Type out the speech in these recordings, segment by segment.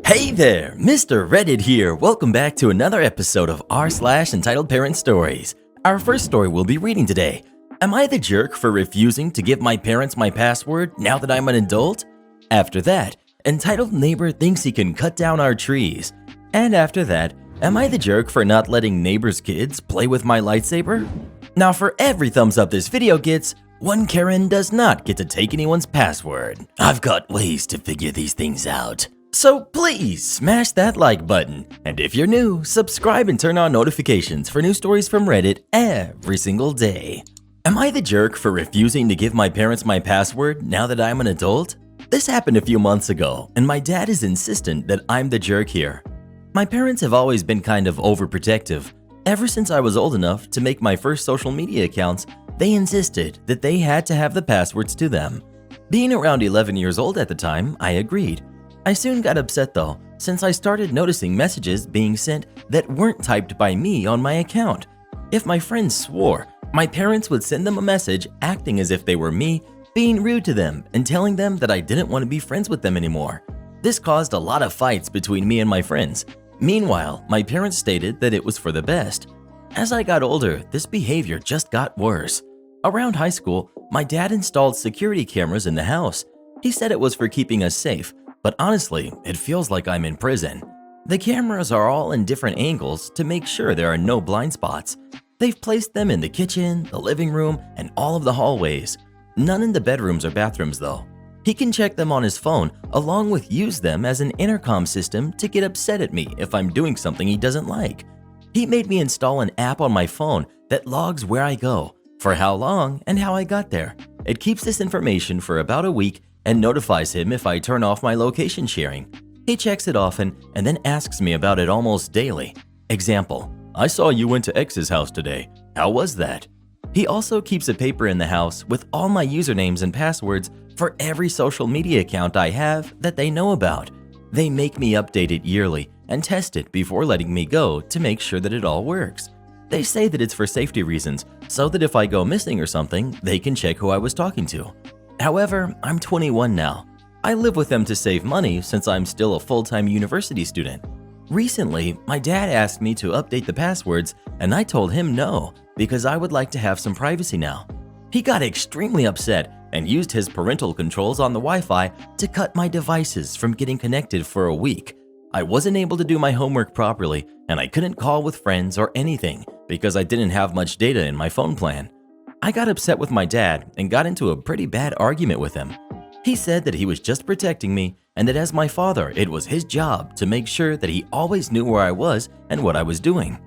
Hey there, Mr. Reddit here. Welcome back to another episode of r/entitled Parent Stories. Our first story we'll be reading today. Am I the jerk for refusing to give my parents my password now that I'm an adult? After that, entitled neighbor thinks he can cut down our trees. And after that, am I the jerk for not letting neighbor's kids play with my lightsaber? Now for every thumbs up this video gets, one Karen does not get to take anyone's password. I've got ways to figure these things out. So please smash that like button, and if you're new, subscribe and turn on notifications for new stories from Reddit every single day. Am I the jerk for refusing to give my parents my password now that I'm an adult? This happened a few months ago, and my dad is insistent that I'm the jerk here. My parents have always been kind of overprotective. Ever since I was old enough to make my first social media accounts, they insisted that they had to have the passwords to them. Being around 11 years old at the time, I agreed. I soon got upset though, since I started noticing messages being sent that weren't typed by me on my account. If my friends swore, my parents would send them a message acting as if they were me, being rude to them and telling them that I didn't want to be friends with them anymore. This caused a lot of fights between me and my friends. Meanwhile, my parents stated that it was for the best. As I got older, this behavior just got worse. Around high school, my dad installed security cameras in the house. He said it was for keeping us safe. But honestly, it feels like I'm in prison. The cameras are all in different angles to make sure there are no blind spots. They've placed them in the kitchen, the living room, and all of the hallways. None in the bedrooms or bathrooms though. He can check them on his phone along with use them as an intercom system to get upset at me if I'm doing something he doesn't like. He made me install an app on my phone that logs where I go, for how long, and how I got there. It keeps this information for about a week and notifies him if I turn off my location sharing. He checks it often and then asks me about it almost daily. Example, I saw you went to X's house today. How was that? He also keeps a paper in the house with all my usernames and passwords for every social media account I have that they know about. They make me update it yearly and test it before letting me go to make sure that it all works. They say that it's for safety reasons, so that if I go missing or something, they can check who I was talking to. However, I'm 21 now. I live with them to save money since I'm still a full-time university student. Recently, my dad asked me to update the passwords and I told him no because I would like to have some privacy now. He got extremely upset and used his parental controls on the Wi-Fi to cut my devices from getting connected for a week. I wasn't able to do my homework properly and I couldn't call with friends or anything because I didn't have much data in my phone plan. I got upset with my dad and got into a pretty bad argument with him. He said that he was just protecting me and that as my father, it was his job to make sure that he always knew where I was and what I was doing.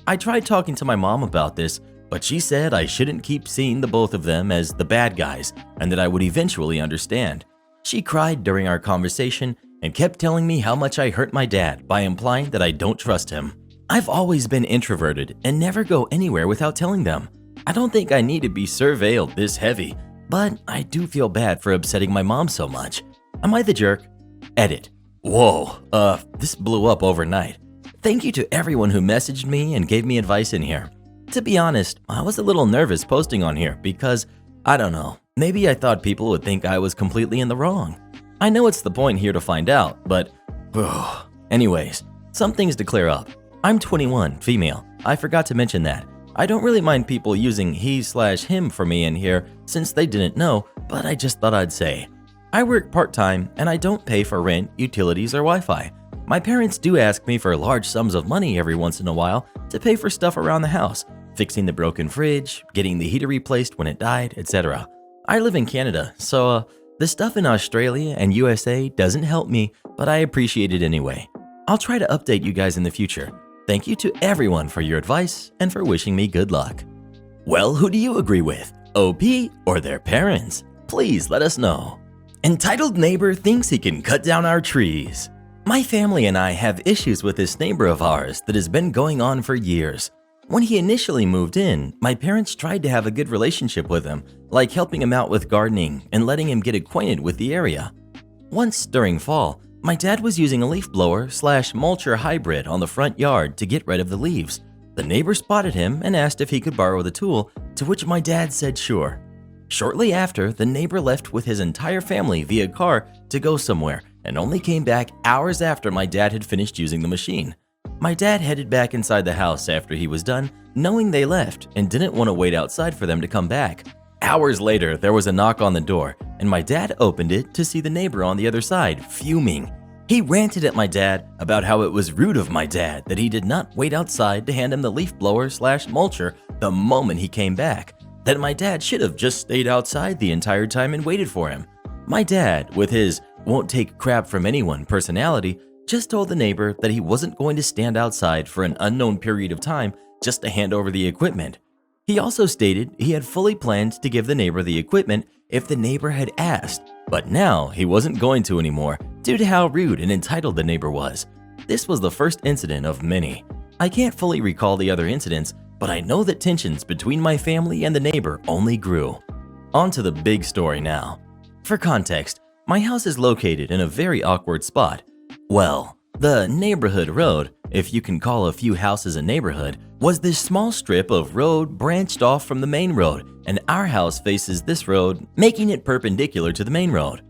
I tried talking to my mom about this, but she said I shouldn't keep seeing the both of them as the bad guys and that I would eventually understand. She cried during our conversation and kept telling me how much I hurt my dad by implying that I don't trust him. I've always been introverted and never go anywhere without telling them. I don't think I need to be surveilled this heavy, but I do feel bad for upsetting my mom so much. Am I the jerk? Edit. Whoa, this blew up overnight. Thank you to everyone who messaged me and gave me advice in here. To be honest, I was a little nervous posting on here because, I don't know, maybe I thought people would think I was completely in the wrong. I know it's the point here to find out, but, anyways, some things to clear up. I'm 21, female. I forgot to mention that. I don't really mind people using he/him for me in here since they didn't know, but I just thought I'd say. I work part-time and I don't pay for rent, utilities, or Wi-Fi. My parents do ask me for large sums of money every once in a while to pay for stuff around the house, fixing the broken fridge, getting the heater replaced when it died, etc. I live in Canada, so the stuff in Australia and USA doesn't help me, but I appreciate it anyway. I'll try to update you guys in the future. Thank you to everyone for your advice and for wishing me good luck. Well, who do you agree with? OP or their parents? Please let us know. Entitled neighbor thinks he can cut down our trees. My family and I have issues with this neighbor of ours that has been going on for years. When he initially moved in, my parents tried to have a good relationship with him, like helping him out with gardening and letting him get acquainted with the area. Once during fall, my dad was using a leaf blower/mulcher hybrid on the front yard to get rid of the leaves. The neighbor spotted him and asked if he could borrow the tool, to which my dad said sure. Shortly after, the neighbor left with his entire family via car to go somewhere and only came back hours after my dad had finished using the machine. My dad headed back inside the house after he was done, knowing they left and didn't want to wait outside for them to come back. Hours later, there was a knock on the door, and my dad opened it to see the neighbor on the other side, fuming. He ranted at my dad about how it was rude of my dad that he did not wait outside to hand him the leaf blower/mulcher the moment he came back, that my dad should have just stayed outside the entire time and waited for him. My dad, with his won't take crap from anyone personality, just told the neighbor that he wasn't going to stand outside for an unknown period of time just to hand over the equipment. He also stated he had fully planned to give the neighbor the equipment if the neighbor had asked, but now he wasn't going to anymore due to how rude and entitled the neighbor was. This was the first incident of many. I can't fully recall the other incidents, but I know that tensions between my family and the neighbor only grew. On to the big story now. For context, my house is located in a very awkward spot. Well, the neighborhood road, if you can call a few houses a neighborhood, was this small strip of road branched off from the main road, and our house faces this road, making it perpendicular to the main road.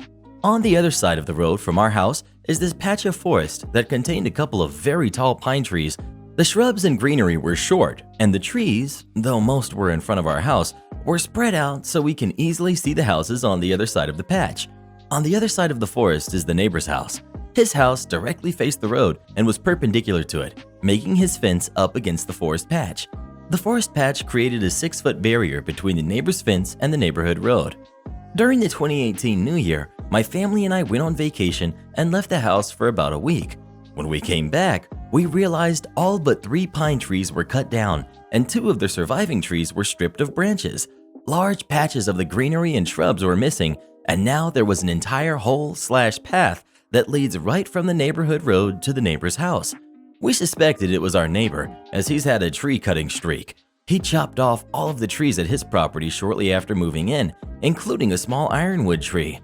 On the other side of the road from our house is this patch of forest that contained a couple of very tall pine trees. The shrubs and greenery were short, and the trees, though most were in front of our house, were spread out so we can easily see the houses on the other side of the patch. On the other side of the forest is the neighbor's house. His house directly faced the road and was perpendicular to it, making his fence up against the forest patch. The forest patch created a 6-foot barrier between the neighbor's fence and the neighborhood road. During the 2018 New Year, my family and I went on vacation and left the house for about a week. When we came back, we realized all but 3 pine trees were cut down and 2 of the surviving trees were stripped of branches. Large patches of the greenery and shrubs were missing, and now there was an entire hole/path that leads right from the neighborhood road to the neighbor's house. We suspected it was our neighbor, as he's had a tree cutting streak. He chopped off all of the trees at his property shortly after moving in, including a small ironwood tree.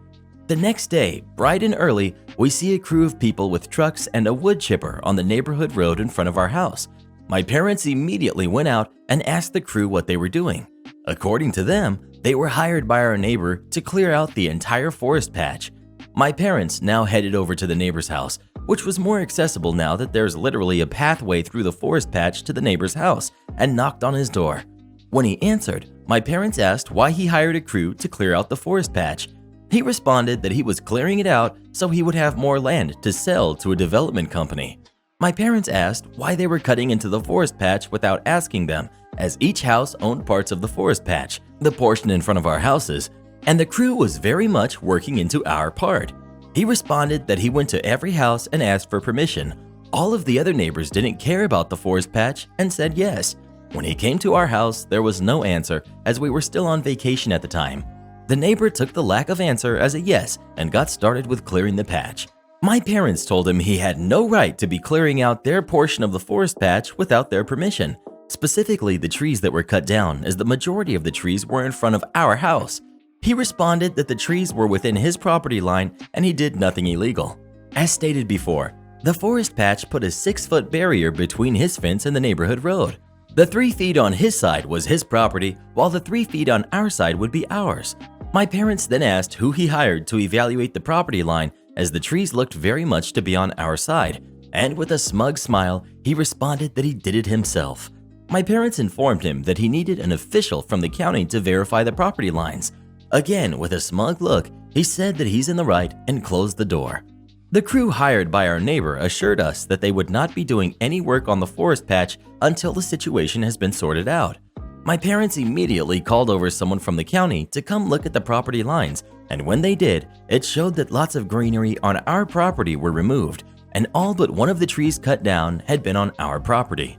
The next day, bright and early, we see a crew of people with trucks and a wood chipper on the neighborhood road in front of our house. My parents immediately went out and asked the crew what they were doing. According to them, they were hired by our neighbor to clear out the entire forest patch. My parents now headed over to the neighbor's house, which was more accessible now that there's literally a pathway through the forest patch to the neighbor's house, and knocked on his door. When he answered, my parents asked why he hired a crew to clear out the forest patch. He responded that he was clearing it out so he would have more land to sell to a development company. My parents asked why they were cutting into the forest patch without asking them, as each house owned parts of the forest patch, the portion in front of our houses, and the crew was very much working into our part. He responded that he went to every house and asked for permission. All of the other neighbors didn't care about the forest patch and said yes. When he came to our house, there was no answer as we were still on vacation at the time. The neighbor took the lack of answer as a yes and got started with clearing the patch. My parents told him he had no right to be clearing out their portion of the forest patch without their permission, specifically the trees that were cut down, as the majority of the trees were in front of our house. He responded that the trees were within his property line and he did nothing illegal. As stated before, the forest patch put a 6-foot barrier between his fence and the neighborhood road. The 3 feet on his side was his property, while the 3 feet on our side would be ours. My parents then asked who he hired to evaluate the property line, as the trees looked very much to be on our side, and with a smug smile, he responded that he did it himself. My parents informed him that he needed an official from the county to verify the property lines. Again, with a smug look, he said that he's in the right and closed the door. The crew hired by our neighbor assured us that they would not be doing any work on the forest patch until the situation has been sorted out. My parents immediately called over someone from the county to come look at the property lines, and when they did, it showed that lots of greenery on our property were removed, and all but one of the trees cut down had been on our property.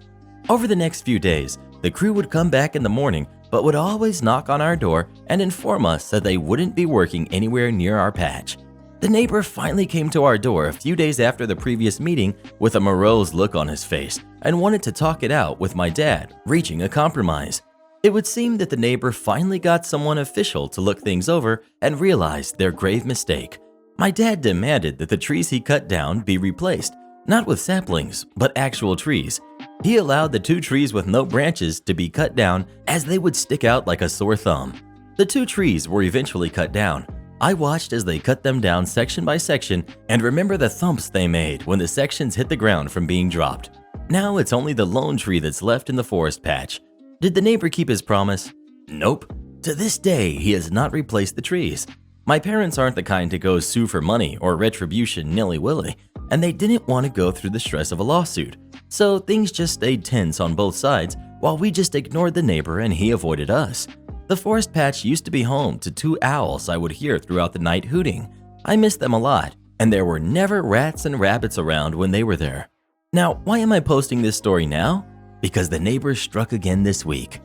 Over the next few days, the crew would come back in the morning but would always knock on our door and inform us that they wouldn't be working anywhere near our patch. The neighbor finally came to our door a few days after the previous meeting with a morose look on his face and wanted to talk it out with my dad, reaching a compromise. It would seem that the neighbor finally got someone official to look things over and realized their grave mistake. My dad demanded that the trees he cut down be replaced, not with saplings, but actual trees. He allowed the 2 trees with no branches to be cut down as they would stick out like a sore thumb. The 2 trees were eventually cut down. I watched as they cut them down section by section and remember the thumps they made when the sections hit the ground from being dropped. Now it's only the lone tree that's left in the forest patch. Did the neighbor keep his promise? Nope. To this day, he has not replaced the trees. My parents aren't the kind to go sue for money or retribution nilly-willy, and they didn't want to go through the stress of a lawsuit. So things just stayed tense on both sides while we just ignored the neighbor and he avoided us. The forest patch used to be home to 2 owls I would hear throughout the night hooting. I missed them a lot, and there were never rats and rabbits around when they were there. Now, why am I posting this story now? Because the neighbors struck again this week.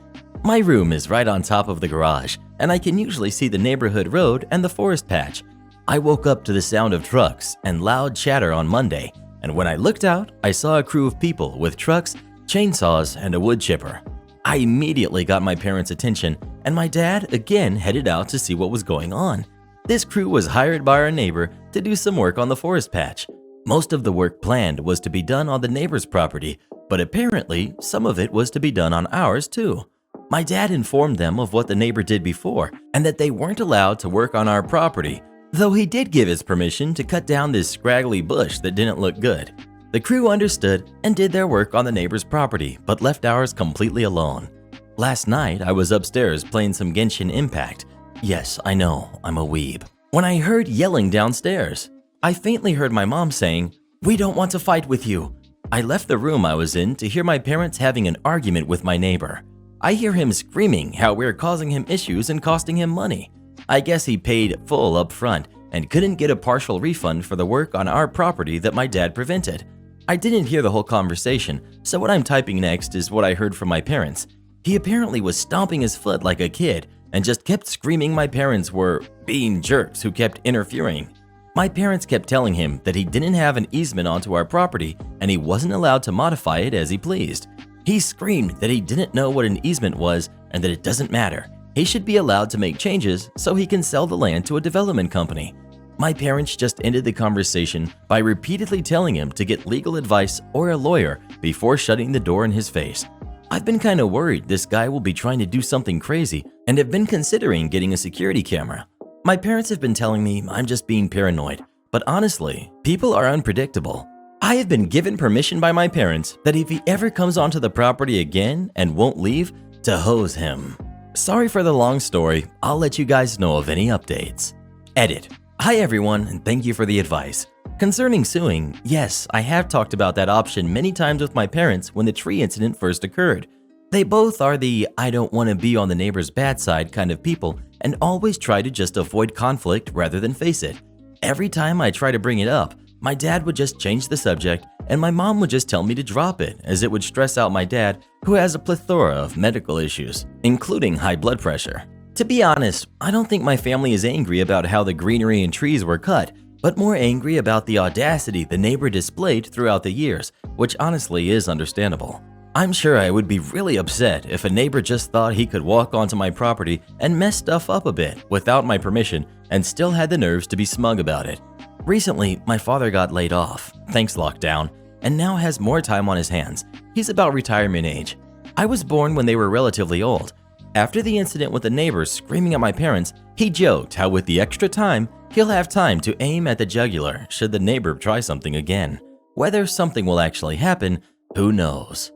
My room is right on top of the garage, and I can usually see the neighborhood road and the forest patch. I woke up to the sound of trucks and loud chatter on Monday, and when I looked out, I saw a crew of people with trucks, chainsaws, and a wood chipper. I immediately got my parents' attention, and my dad again headed out to see what was going on. This crew was hired by our neighbor to do some work on the forest patch. Most of the work planned was to be done on the neighbor's property, but apparently some of it was to be done on ours too. My dad informed them of what the neighbor did before and that they weren't allowed to work on our property, though he did give his permission to cut down this scraggly bush that didn't look good. The crew understood and did their work on the neighbor's property, but left ours completely alone. Last night, I was upstairs playing some Genshin Impact. Yes, I know, I'm a weeb. When I heard yelling downstairs, I faintly heard my mom saying, "We don't want to fight with you." I left the room I was in to hear my parents having an argument with my neighbor. I hear him screaming how we're causing him issues and costing him money. I guess he paid full up front and couldn't get a partial refund for the work on our property that my dad prevented. I didn't hear the whole conversation, so what I'm typing next is what I heard from my parents. He apparently was stomping his foot like a kid and just kept screaming my parents were being jerks who kept interfering. My parents kept telling him that he didn't have an easement onto our property and he wasn't allowed to modify it as he pleased. He screamed that he didn't know what an easement was and that it doesn't matter. He should be allowed to make changes so he can sell the land to a development company. My parents just ended the conversation by repeatedly telling him to get legal advice or a lawyer before shutting the door in his face. I've been kind of worried this guy will be trying to do something crazy and have been considering getting a security camera. My parents have been telling me I'm just being paranoid, but honestly, people are unpredictable. I have been given permission by my parents that if he ever comes onto the property again and won't leave, to hose him. Sorry for the long story, I'll let you guys know of any updates. Edit. Hi everyone, and thank you for the advice. Concerning suing, yes, I have talked about that option many times with my parents when the tree incident first occurred. They both are the I don't want to be on the neighbor's bad side kind of people and always try to just avoid conflict rather than face it. Every time I try to bring it up, my dad would just change the subject and my mom would just tell me to drop it as it would stress out my dad, who has a plethora of medical issues, including high blood pressure. To be honest, I don't think my family is angry about how the greenery and trees were cut, but more angry about the audacity the neighbor displayed throughout the years, which honestly is understandable. I'm sure I would be really upset if a neighbor just thought he could walk onto my property and mess stuff up a bit without my permission and still had the nerves to be smug about it. Recently, my father got laid off, thanks lockdown, and now has more time on his hands. He's about retirement age. I was born when they were relatively old. After the incident with the neighbors screaming at my parents, he joked how with the extra time, he'll have time to aim at the jugular should the neighbor try something again. Whether something will actually happen, who knows?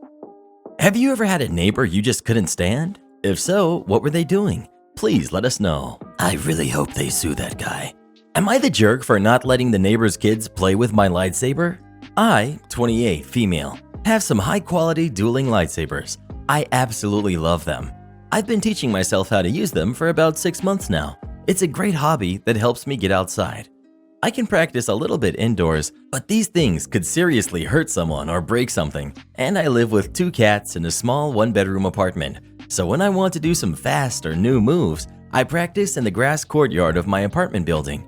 Have you ever had a neighbor you just couldn't stand? If so, what were they doing? Please let us know. I really hope they sue that guy. Am I the jerk for not letting the neighbor's kids play with my lightsaber? I, 28, female, have some high-quality dueling lightsabers. I absolutely love them. I've been teaching myself how to use them for about 6 months now. It's a great hobby that helps me get outside. I can practice a little bit indoors, but these things could seriously hurt someone or break something. And I live with 2 cats in a small 1-bedroom apartment. So when I want to do some fast or new moves, I practice in the grass courtyard of my apartment building.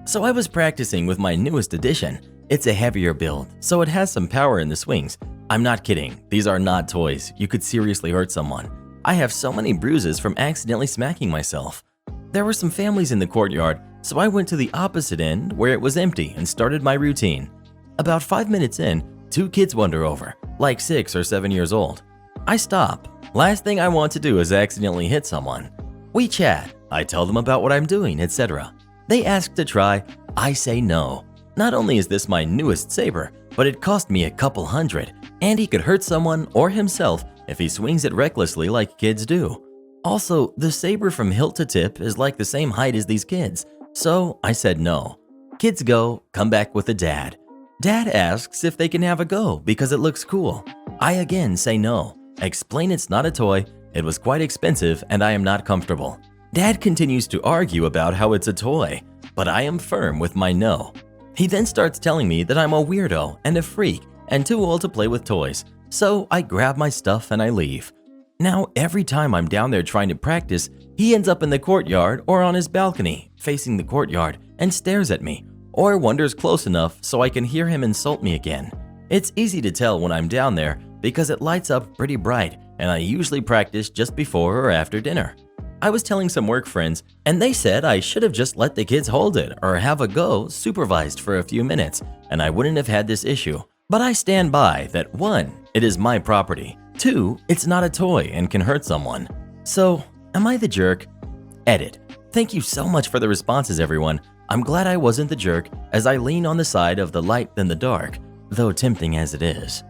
So I was practicing with my newest addition. It's a heavier build, so it has some power in the swings. I'm not kidding, these are not toys. You could seriously hurt someone. I have so many bruises from accidentally smacking myself. There were some families in the courtyard, so I went to the opposite end where it was empty and started my routine. About 5 minutes in, 2 kids wander over, like 6 or 7 years old. I stop. Last thing I want to do is accidentally hit someone. We chat. I tell them about what I'm doing, etc. They ask to try, I say no. Not only is this my newest saber, but it cost me a couple hundred, and he could hurt someone or himself if he swings it recklessly like kids do. Also, the saber from hilt to tip is like the same height as these kids, so I said no. Kids go, come back with the dad. Dad asks if they can have a go because it looks cool. I again say no. Explain it's not a toy, it was quite expensive, and I am not comfortable. Dad continues to argue about how it's a toy, but I am firm with my no. He then starts telling me that I'm a weirdo and a freak and too old to play with toys, so I grab my stuff and I leave. Now, every time I'm down there trying to practice, he ends up in the courtyard or on his balcony, facing the courtyard, and stares at me, or wanders close enough so I can hear him insult me again. It's easy to tell when I'm down there because it lights up pretty bright, and I usually practice just before or after dinner. I was telling some work friends, and they said I should have just let the kids hold it or have a go supervised for a few minutes, and I wouldn't have had this issue. But I stand by that 1, it is my property, 2, it's not a toy and can hurt someone. So, am I the jerk? Edit. Thank you so much for the responses, everyone. I'm glad I wasn't the jerk, as I lean on the side of the light than the dark, though tempting as it is.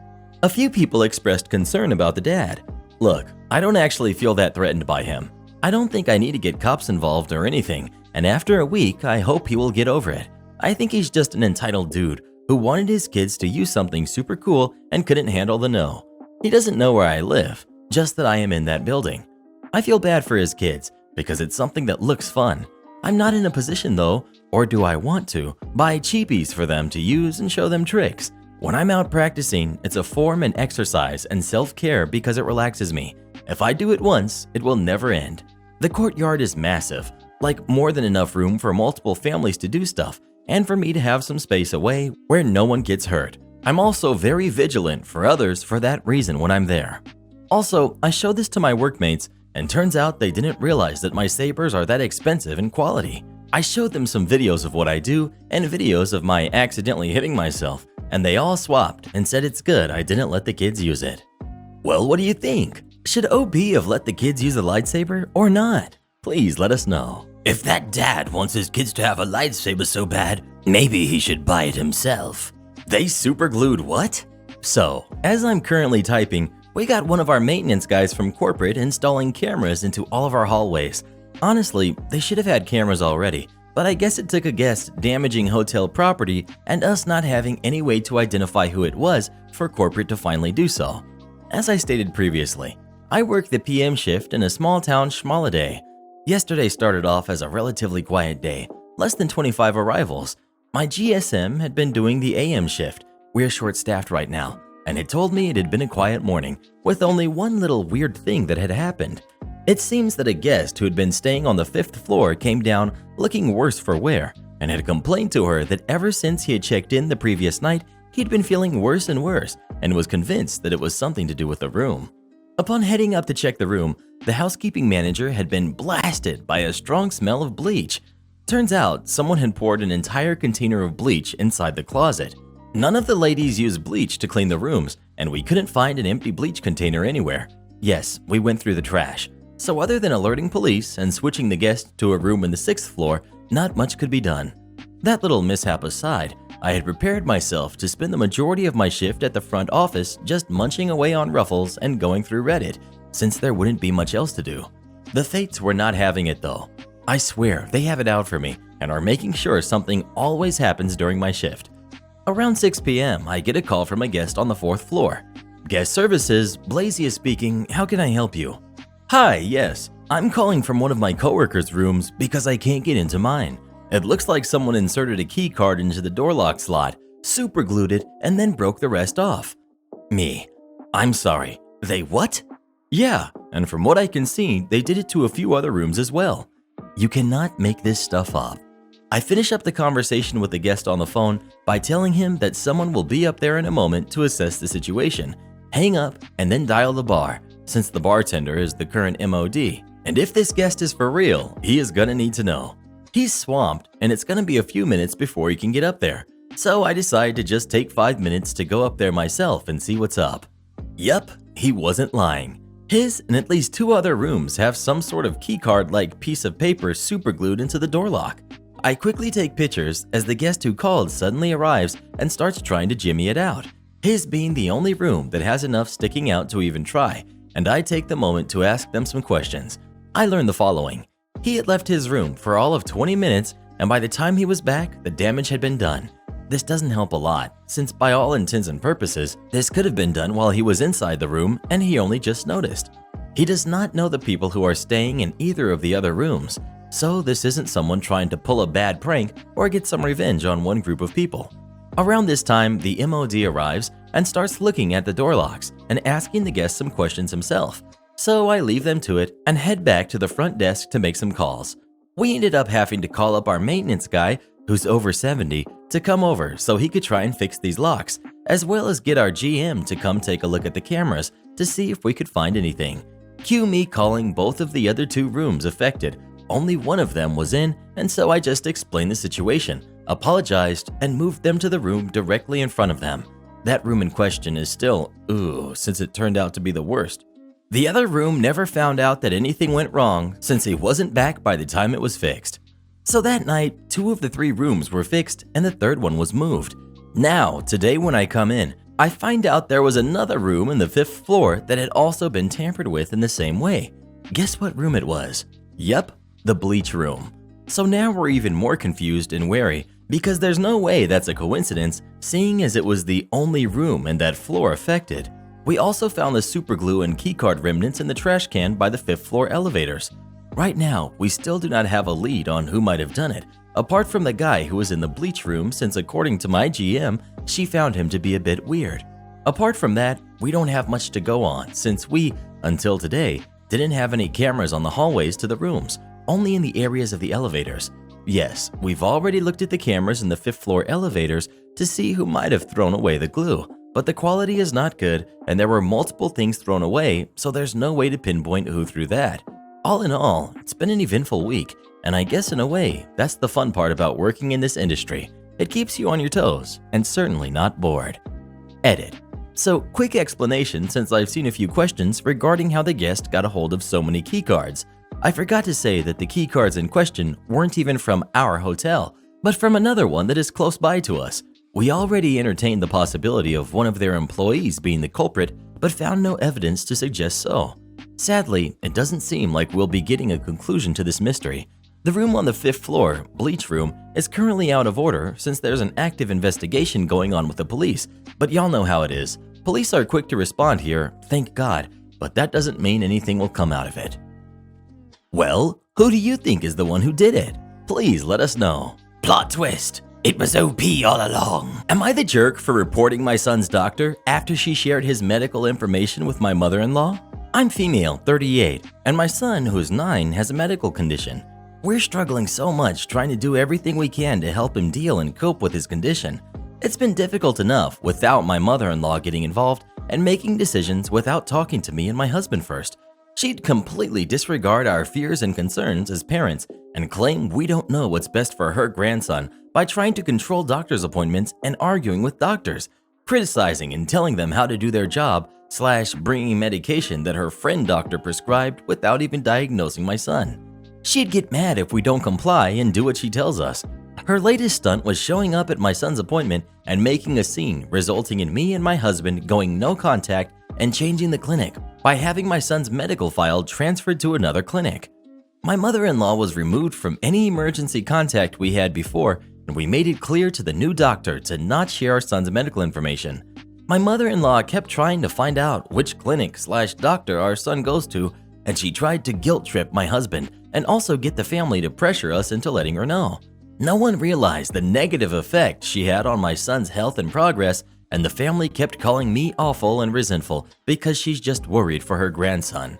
A few people expressed concern about the dad. Look, I don't actually feel that threatened by him. I don't think I need to get cops involved or anything, and after a week, I hope he will get over it. I think he's just an entitled dude who wanted his kids to use something super cool and couldn't handle the no. He doesn't know where I live, just that I am in that building. I feel bad for his kids because it's something that looks fun. I'm not in a position though, or do I want to, buy cheapies for them to use and show them tricks. When I'm out practicing, it's a form and exercise and self-care because it relaxes me. If I do it once, it will never end. The courtyard is massive, like more than enough room for multiple families to do stuff, and for me to have some space away where no one gets hurt. I'm also very vigilant for others for that reason when I'm there. Also, I showed this to my workmates, and turns out they didn't realize that my sabers are that expensive in quality. I showed them some videos of what I do and videos of my accidentally hitting myself, and they all swapped and said it's good I didn't let the kids use it. Well, what do you think? Should OB have let the kids use a lightsaber or not? Please let us know. If that dad wants his kids to have a lightsaber so bad, maybe he should buy it himself. They superglued what? So, as I'm currently typing, we got one of our maintenance guys from corporate installing cameras into all of our hallways. Honestly, they should have had cameras already, but I guess it took a guest damaging hotel property and us not having any way to identify who it was for corporate to finally do so. As I stated previously, I work the PM shift in a small town schmoliday. Yesterday started off as a relatively quiet day, less than 25 arrivals. My GSM had been doing the AM shift. We're short-staffed right now, and it told me it had been a quiet morning, with only one little weird thing that had happened. It seems that a guest who had been staying on the 5th floor came down looking worse for wear, and had complained to her that ever since he had checked in the previous night, he'd been feeling worse and worse, and was convinced that it was something to do with the room. Upon heading up to check the room, the housekeeping manager had been blasted by a strong smell of bleach. Turns out, someone had poured an entire container of bleach inside the closet. None of the ladies used bleach to clean the rooms, and we couldn't find an empty bleach container anywhere. Yes, we went through the trash. So other than alerting police and switching the guest to a room in the 6th floor, not much could be done. That little mishap aside, I had prepared myself to spend the majority of my shift at the front office just munching away on Ruffles and going through Reddit, since there wouldn't be much else to do. The Fates were not having it though. I swear they have it out for me and are making sure something always happens during my shift. Around 6 p.m., I get a call from a guest on the 4th floor. Guest services, Blazia speaking, how can I help you? Hi, yes, I'm calling from one of my coworkers' rooms because I can't get into mine. It looks like someone inserted a key card into the door lock slot, superglued it, and then broke the rest off. Me. I'm sorry. They what? Yeah, and from what I can see, they did it to a few other rooms as well. You cannot make this stuff up. I finish up the conversation with the guest on the phone by telling him that someone will be up there in a moment to assess the situation, hang up, and then dial the bar, since the bartender is the current MOD. And if this guest is for real, he is gonna need to know. He's swamped, and it's gonna be a few minutes before he can get up there. So I decide to just take 5 minutes to go up there myself and see what's up. Yup, he wasn't lying. His and at least 2 other rooms have some sort of keycard-like piece of paper superglued into the door lock. I quickly take pictures as the guest who called suddenly arrives and starts trying to jimmy it out, his being the only room that has enough sticking out to even try, and I take the moment to ask them some questions. I learned the following. He had left his room for all of 20 minutes, and by the time he was back, the damage had been done. This doesn't help a lot, since by all intents and purposes, this could have been done while he was inside the room and he only just noticed. He does not know the people who are staying in either of the other rooms, so this isn't someone trying to pull a bad prank or get some revenge on one group of people. Around this time, the MOD arrives and starts looking at the door locks and asking the guests some questions himself. So I leave them to it and head back to the front desk to make some calls. We ended up having to call up our maintenance guy, who's over 70, to come over so he could try and fix these locks, as well as get our GM to come take a look at the cameras to see if we could find anything. Cue me calling both of the other 2 rooms affected. Only one of them was in, and so I just explained the situation, apologized, and moved them to the room directly in front of them. That room in question is still, since it turned out to be the worst. The other room never found out that anything went wrong since he wasn't back by the time it was fixed. So that night, 2 of the 3 rooms were fixed and the 3rd one was moved. Now, today when I come in, I find out there was another room in the 5th floor that had also been tampered with in the same way. Guess what room it was? Yep, the bleach room. So now we're even more confused and wary because there's no way that's a coincidence, seeing as it was the only room in that floor affected. We also found the superglue and keycard remnants in the trash can by the 5th floor elevators. Right now, we still do not have a lead on who might have done it, apart from the guy who was in the bleach room since according to my GM, she found him to be a bit weird. Apart from that, we don't have much to go on since we, until today, didn't have any cameras on the hallways to the rooms, only in the areas of the elevators. Yes, we've already looked at the cameras in the 5th floor elevators to see who might have thrown away the glue, but the quality is not good and there were multiple things thrown away, so there's no way to pinpoint who threw that. All in all, it's been an eventful week, and I guess in a way, that's the fun part about working in this industry. It keeps you on your toes, and certainly not bored. Edit. So, quick explanation since I've seen a few questions regarding how the guest got a hold of so many keycards. I forgot to say that the keycards in question weren't even from our hotel, but from another one that is close by to us. We already entertained the possibility of one of their employees being the culprit, but found no evidence to suggest so. Sadly, it doesn't seem like we'll be getting a conclusion to this mystery. The room on the 5th floor, bleach room, is currently out of order since there's an active investigation going on with the police, but y'all know how it is. Police are quick to respond here, thank God, but that doesn't mean anything will come out of it. Well, who do you think is the one who did it? Please let us know. Plot twist. It was OP all along. Am I the jerk for reporting my son's doctor after she shared his medical information with my mother-in-law? I'm female, 38, and my son, who's 9, has a medical condition. We're struggling so much trying to do everything we can to help him deal and cope with his condition. It's been difficult enough without my mother-in-law getting involved and making decisions without talking to me and my husband first. She'd completely disregard our fears and concerns as parents and claim we don't know what's best for her grandson by trying to control doctor's appointments and arguing with doctors, criticizing and telling them how to do their job / bringing medication that her friend doctor prescribed without even diagnosing my son. She'd get mad if we don't comply and do what she tells us. Her latest stunt was showing up at my son's appointment and making a scene, resulting in me and my husband going no contact and changing the clinic by having my son's medical file transferred to another clinic. My mother-in-law was removed from any emergency contact we had before, and we made it clear to the new doctor to not share our son's medical information. My mother-in-law kept trying to find out which clinic / doctor our son goes to, and she tried to guilt trip my husband and also get the family to pressure us into letting her know. No one realized the negative effect she had on my son's health and progress, and the family kept calling me awful and resentful because she's just worried for her grandson.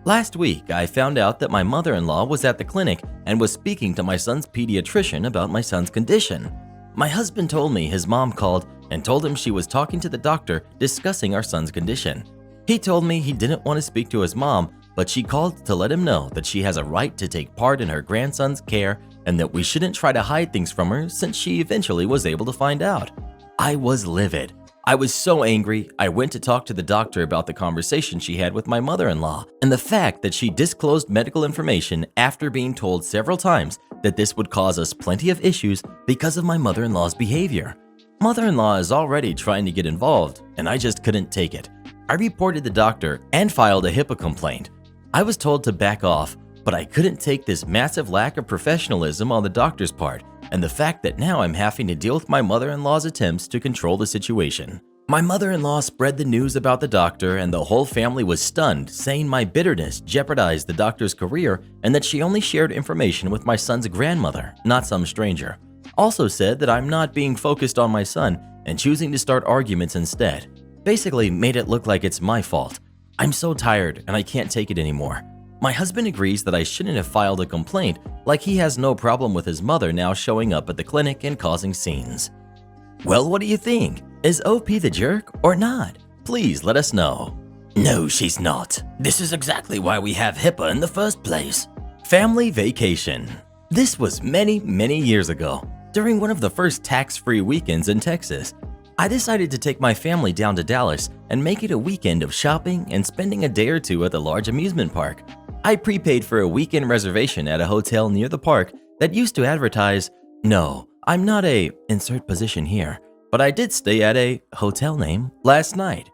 Last week, I found out that my mother-in-law was at the clinic and was speaking to my son's pediatrician about my son's condition. My husband told me his mom called and told him she was talking to the doctor discussing our son's condition. He told me he didn't want to speak to his mom, but she called to let him know that she has a right to take part in her grandson's care and that we shouldn't try to hide things from her since she eventually was able to find out. I was livid. I was so angry, I went to talk to the doctor about the conversation she had with my mother-in-law and the fact that she disclosed medical information after being told several times that this would cause us plenty of issues because of my mother-in-law's behavior. Mother-in-law is already trying to get involved, and I just couldn't take it. I reported the doctor and filed a HIPAA complaint. I was told to back off, but I couldn't take this massive lack of professionalism on the doctor's part and the fact that now I'm having to deal with my mother-in-law's attempts to control the situation. My mother-in-law spread the news about the doctor and the whole family was stunned, saying my bitterness jeopardized the doctor's career and that she only shared information with my son's grandmother, not some stranger. Also said that I'm not being focused on my son and choosing to start arguments instead. Basically made it look like it's my fault. I'm so tired and I can't take it anymore. My husband agrees that I shouldn't have filed a complaint, like he has no problem with his mother now showing up at the clinic and causing scenes. Well, what do you think? Is OP the jerk or not? Please let us know. No, she's not. This is exactly why we have HIPAA in the first place. Family vacation. This was many years ago, during one of the first tax-free weekends in Texas. I decided to take my family down to Dallas and make it a weekend of shopping and spending a day or two at the large amusement park. I prepaid for a weekend reservation at a hotel near the park that used to advertise, "No, I'm not a insert position here, but I did stay at a hotel name last night."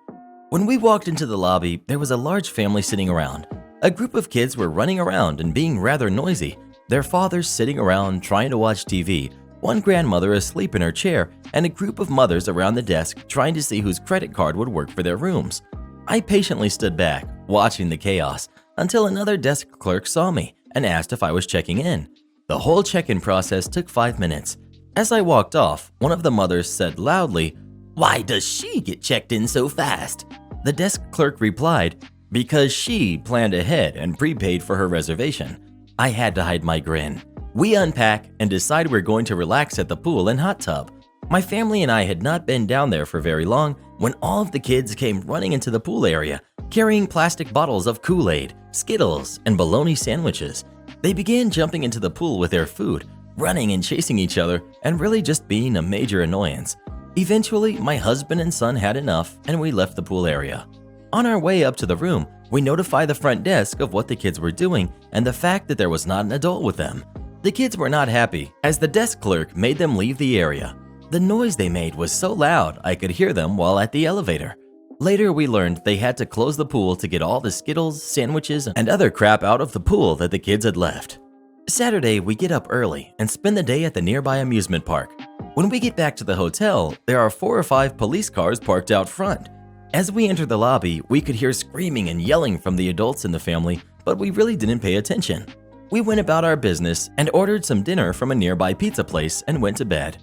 When we walked into the lobby, there was a large family sitting around. A group of kids were running around and being rather noisy, their fathers sitting around trying to watch TV, one grandmother asleep in her chair, and a group of mothers around the desk trying to see whose credit card would work for their rooms. I patiently stood back, watching the chaos, until another desk clerk saw me and asked if I was checking in. The whole check-in process took 5 minutes. As I walked off, one of the mothers said loudly, "Why does she get checked in so fast?" The desk clerk replied, "Because she planned ahead and prepaid for her reservation." I had to hide my grin. We unpack and decide we're going to relax at the pool and hot tub. My family and I had not been down there for very long when all of the kids came running into the pool area, carrying plastic bottles of Kool-Aid, Skittles, and bologna sandwiches. They began jumping into the pool with their food, running and chasing each other, and really just being a major annoyance. Eventually, my husband and son had enough and we left the pool area. On our way up to the room, we notified the front desk of what the kids were doing and the fact that there was not an adult with them. The kids were not happy as the desk clerk made them leave the area. The noise they made was so loud I could hear them while at the elevator. Later, we learned they had to close the pool to get all the Skittles, sandwiches, and other crap out of the pool that the kids had left. Saturday, we get up early and spend the day at the nearby amusement park. When we get back to the hotel, there are 4 or 5 police cars parked out front. As we enter the lobby, we could hear screaming and yelling from the adults in the family, but we really didn't pay attention. We went about our business and ordered some dinner from a nearby pizza place and went to bed.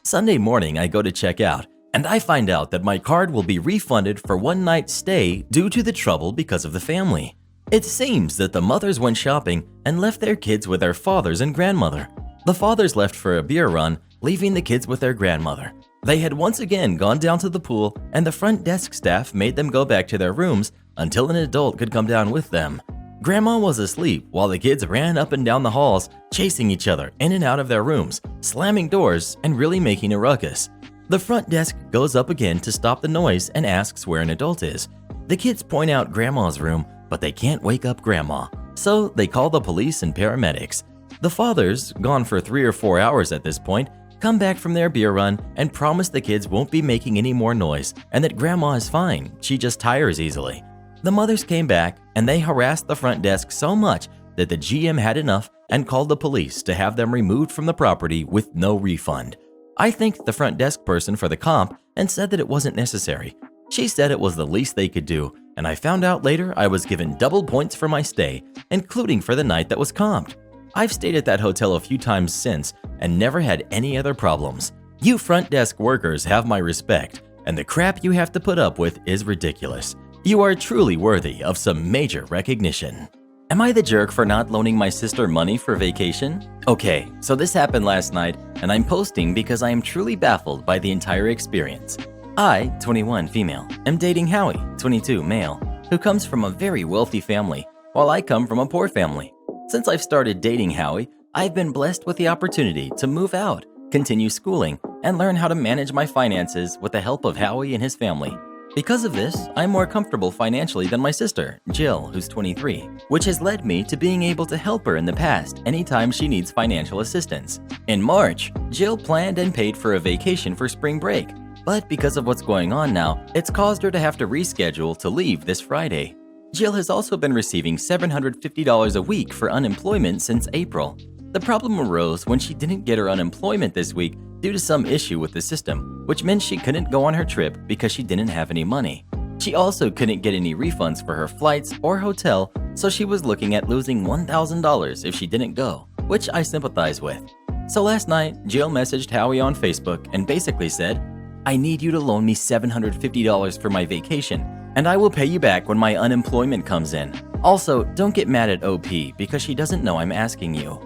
Sunday morning, I go to check out, and I find out that my card will be refunded for one night's stay due to the trouble because of the family. It seems that the mothers went shopping and left their kids with their fathers and grandmother. The fathers left for a beer run, leaving the kids with their grandmother. They had once again gone down to the pool, and the front desk staff made them go back to their rooms until an adult could come down with them. Grandma was asleep while the kids ran up and down the halls, chasing each other in and out of their rooms, slamming doors, and really making a ruckus. The front desk goes up again to stop the noise and asks where an adult is. The kids point out Grandma's room, but they can't wake up Grandma, so they call the police and paramedics. The fathers, gone for 3 or 4 hours at this point, come back from their beer run and promise the kids won't be making any more noise and that Grandma is fine, she just tires easily. The mothers came back and they harassed the front desk so much that the GM had enough and called the police to have them removed from the property with no refund. I thanked the front desk person for the comp and said that it wasn't necessary. She said it was the least they could do, and I found out later I was given double points for my stay, including for the night that was comped. I've stayed at that hotel a few times since and never had any other problems. You front desk workers have my respect, and the crap you have to put up with is ridiculous. You are truly worthy of some major recognition. Am I the jerk for not loaning my sister money for vacation? Okay, so this happened last night, and I'm posting because I am truly baffled by the entire experience. I, 21 female, am dating Howie, 22 male, who comes from a very wealthy family, while I come from a poor family. Since I've started dating Howie, I've been blessed with the opportunity to move out, continue schooling, and learn how to manage my finances with the help of Howie and his family. Because of this, I'm more comfortable financially than my sister, Jill, who's 23, which has led me to being able to help her in the past anytime she needs financial assistance. In March, Jill planned and paid for a vacation for spring break, but because of what's going on now, it's caused her to have to reschedule to leave this Friday. Jill has also been receiving $750 a week for unemployment since April. The problem arose when she didn't get her unemployment this week due to some issue with the system, which meant she couldn't go on her trip because she didn't have any money. She also couldn't get any refunds for her flights or hotel, so she was looking at losing $1,000 if she didn't go, which I sympathize with. So last night, Jill messaged Howie on Facebook and basically said, "I need you to loan me $750 for my vacation, and I will pay you back when my unemployment comes in. Also, don't get mad at OP because she doesn't know I'm asking you."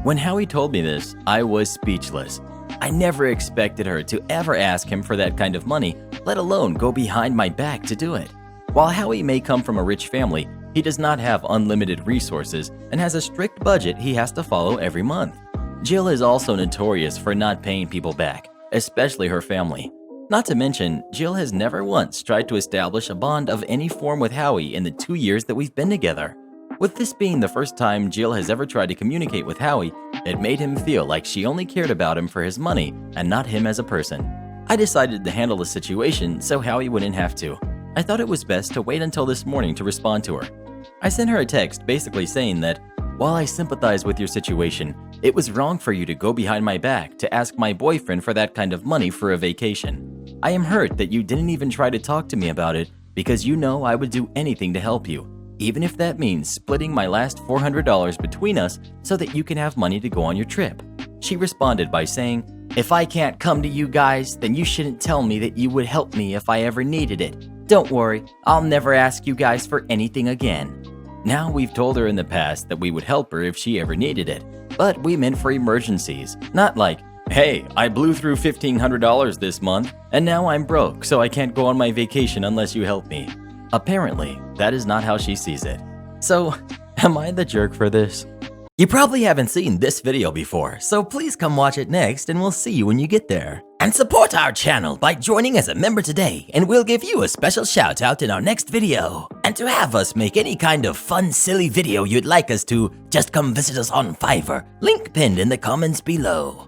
When Howie told me this, I was speechless. I never expected her to ever ask him for that kind of money, let alone go behind my back to do it. While Howie may come from a rich family, he does not have unlimited resources and has a strict budget he has to follow every month. Jill is also notorious for not paying people back, especially her family. Not to mention, Jill has never once tried to establish a bond of any form with Howie in the 2 years that we've been together. With this being the first time Jill has ever tried to communicate with Howie, it made him feel like she only cared about him for his money and not him as a person. I decided to handle the situation so Howie wouldn't have to. I thought it was best to wait until this morning to respond to her. I sent her a text basically saying that, "While I sympathize with your situation, it was wrong for you to go behind my back to ask my boyfriend for that kind of money for a vacation. I am hurt that you didn't even try to talk to me about it because you know I would do anything to help you, even if that means splitting my last $400 between us so that you can have money to go on your trip." She responded by saying, "If I can't come to you guys, then you shouldn't tell me that you would help me if I ever needed it. Don't worry, I'll never ask you guys for anything again." Now, we've told her in the past that we would help her if she ever needed it, but we meant for emergencies, not like, "Hey, I blew through $1,500 this month, and now I'm broke, so I can't go on my vacation unless you help me." Apparently, that is not how she sees it. So, am I the jerk for this? You probably haven't seen this video before, so please come watch it next and we'll see you when you get there. And support our channel by joining as a member today, and we'll give you a special shout out in our next video. And to have us make any kind of fun, silly video you'd like us to, just come visit us on Fiverr, link pinned in the comments below.